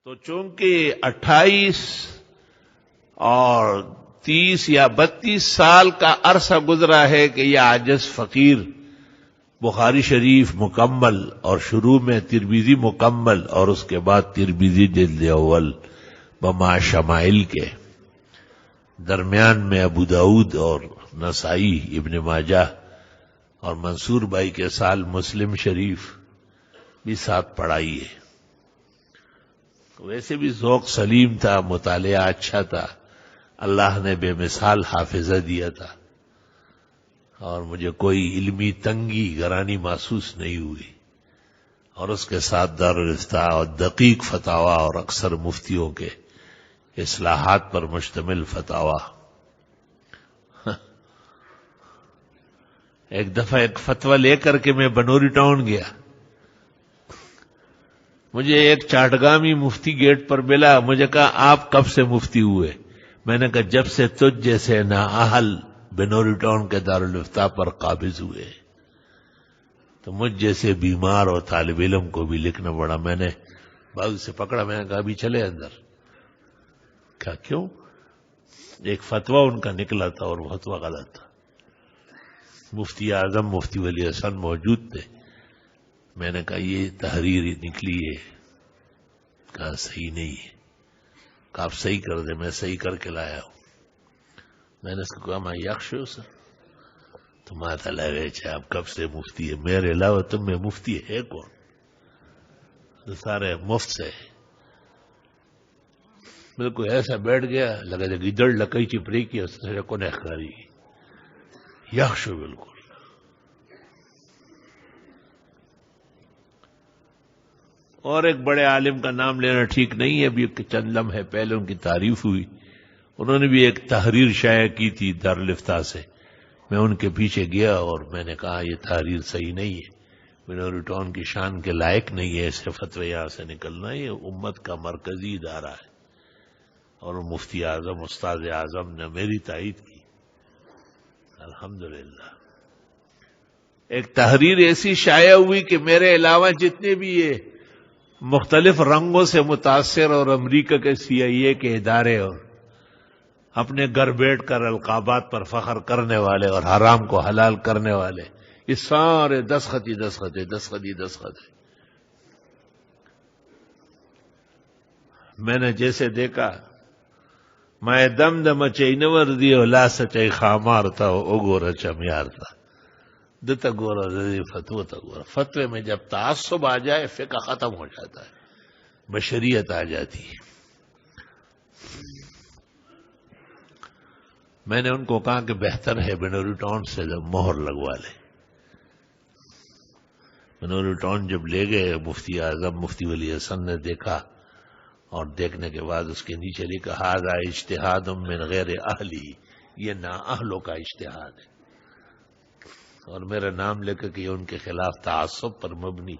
تو چونکہ 28 اور 30 یا 32 سال کا عرصہ گزرا ہے کہ یہ عاجز فقیر بخاری شریف مکمل اور شروع میں ترمذی مکمل اور اس کے بعد ترمذی جلد اول بما شمائل کے درمیان میں ابو داؤد اور نسائی ابن ماجہ اور منصور بھائی کے سال مسلم شریف بھی ساتھ پڑھائی ہے. ویسے بھی ذوق سلیم تھا، مطالعہ اچھا تھا، اللہ نے بے مثال حافظہ دیا تھا اور مجھے کوئی علمی تنگی گرانی محسوس نہیں ہوئی. اور اس کے ساتھ دارالافتاء اور دقیق فتاوی اور اکثر مفتیوں کے اصلاحات پر مشتمل فتاوی. ایک دفعہ ایک فتویٰ لے کر کے میں بنوری ٹاؤن گیا. مجھے ایک چاٹگامی مفتی گیٹ پر ملا. مجھے کہا آپ کب سے مفتی ہوئے؟ میں نے کہا جب سے تجھ جیسے نااہل بنوری ٹاؤن کے دارالافتاء پر قابض ہوئے. تو مجھ جیسے بیمار اور طالب علم کو بھی لکھنا پڑا. میں نے بازو سے پکڑا، میں نے کہا ابھی چلے اندر. کہا کیوں؟ ایک فتویٰ ان کا نکلا تھا اور وہ فتویٰ غلط تھا. مفتی اعظم مفتی ولی حسن موجود تھے. میں نے کہا یہ تحریر نکلی ہے. کہا صحیح نہیں ہے. کہا آپ صحیح کر دیں. میں صحیح کر کے لایا ہوں. میں نے اس کو کہا میں یکش ہوں سر. تو ماتا لگے چاہے آپ کب سے مفتی ہے؟ میرے علاوہ تم میں مفتی ہے کون؟ تو سارے مفت سے. بالکل ایسا بیٹھ گیا لگا جا گدڑ لکئی چپڑی کی اس نے کو نخکاری. یکش ہو بالکل. اور ایک بڑے عالم کا نام لینا ٹھیک نہیں ہے. ابھی چند لمحے پہلے ان کی تعریف ہوئی. انہوں نے بھی ایک تحریر شائع کی تھی دارالافتاء سے. میں ان کے پیچھے گیا اور میں نے کہا یہ تحریر صحیح نہیں ہے، بنوری ٹاؤن کی شان کے لائق نہیں ہے ایسے فتوی یہاں سے نکلنا. یہ امت کا مرکزی ادارہ ہے. اور مفتی اعظم استاد اعظم نے میری تائید کی الحمدللہ. ایک تحریر ایسی شائع ہوئی کہ میرے علاوہ جتنے بھی یہ مختلف رنگوں سے متاثر اور امریکہ کے CIA کے ادارے اور اپنے گھر بیٹھ کر القابات پر فخر کرنے والے اور حرام کو حلال کرنے والے، یہ سارے دستخط. میں نے جیسے دیکھا میں دم دم چینور دیو لا سچائی خامار تھا اگورا چمیار تھا. دتا گورا رضی فتوہ تا گورا. فتوے میں جب تعصب آ جائے فقہ ختم ہو جاتا ہے، بشریت آ جاتی ہے. میں نے ان کو کہا کہ بہتر ہے بنوری ٹاؤن سے مہر لگوا لے. بنوری ٹاؤن جب لے گئے مفتی اعظم مفتی ولی حسن نے دیکھا اور دیکھنے کے بعد اس کے نیچے لکھا ھذا اجتہاد من غیر اہلی، یہ نااہلوں کا اجتہاد ہے. اور میرا نام لے کر کہ ان کے خلاف تعصب پر مبنی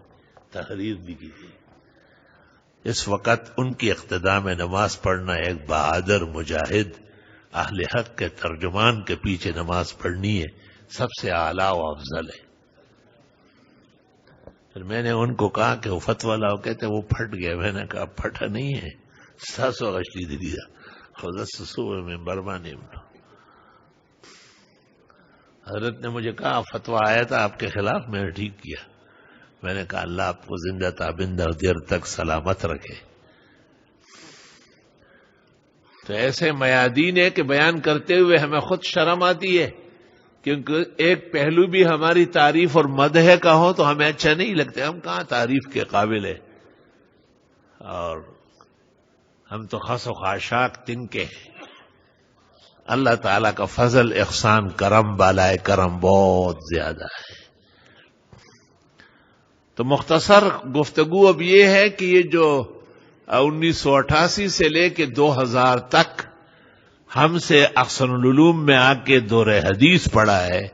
تحریر لکھی تھی. اس وقت ان کی اقتداء میں نماز پڑھنا ایک بہادر مجاہد اہل حق کے ترجمان کے پیچھے نماز پڑھنی ہے سب سے اعلیٰ و افضل ہے. پھر میں نے ان کو کہا کہ وہ فتویٰ لاؤ. کہتے وہ پھٹ گیا. میں نے کہا پھٹا نہیں ہے. ساسو غشلی دیا خدا سسو میں برمانی. حضرت نے مجھے کہا فتویٰ آیا تھا آپ کے خلاف، میں نے ٹھیک کیا. میں نے کہا اللہ آپ کو زندہ تابندہ دیر تک سلامت رکھے. تو ایسے میادین ہے کہ بیان کرتے ہوئے ہمیں خود شرم آتی ہے، کیونکہ ایک پہلو بھی ہماری تعریف اور مدح کا ہو تو ہمیں اچھا نہیں لگتا. ہم کہاں تعریف کے قابل ہیں، اور ہم تو خس و خاشاک تنکے ہیں. اللہ تعالیٰ کا فضل احسان کرم بالائے کرم بہت زیادہ ہے. تو مختصر گفتگو اب یہ ہے کہ یہ جو 1988 سے لے کے 2000 تک ہم سے احسن العلوم میں آ کے دور حدیث پڑھا ہے،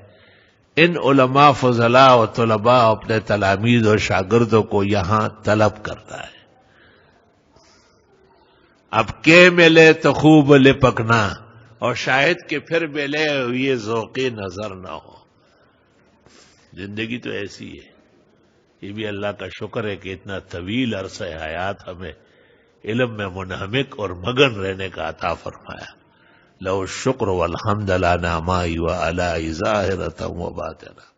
ان علماء فضلاء و طلباء اپنے تلامید اور شاگردوں کو یہاں طلب کرتا ہے. اب کے ملے تو خوب لپکنا، اور شاید کہ پھر ملے یہ ذوقی نظر نہ ہو. زندگی تو ایسی ہے. یہ بھی اللہ کا شکر ہے کہ اتنا طویل عرصہ حیات ہمیں علم میں منہمک اور مگن رہنے کا عطا فرمایا. لو الشکر والحمد علی نعمائی وعلائی ظاہرۃ و باطنہ.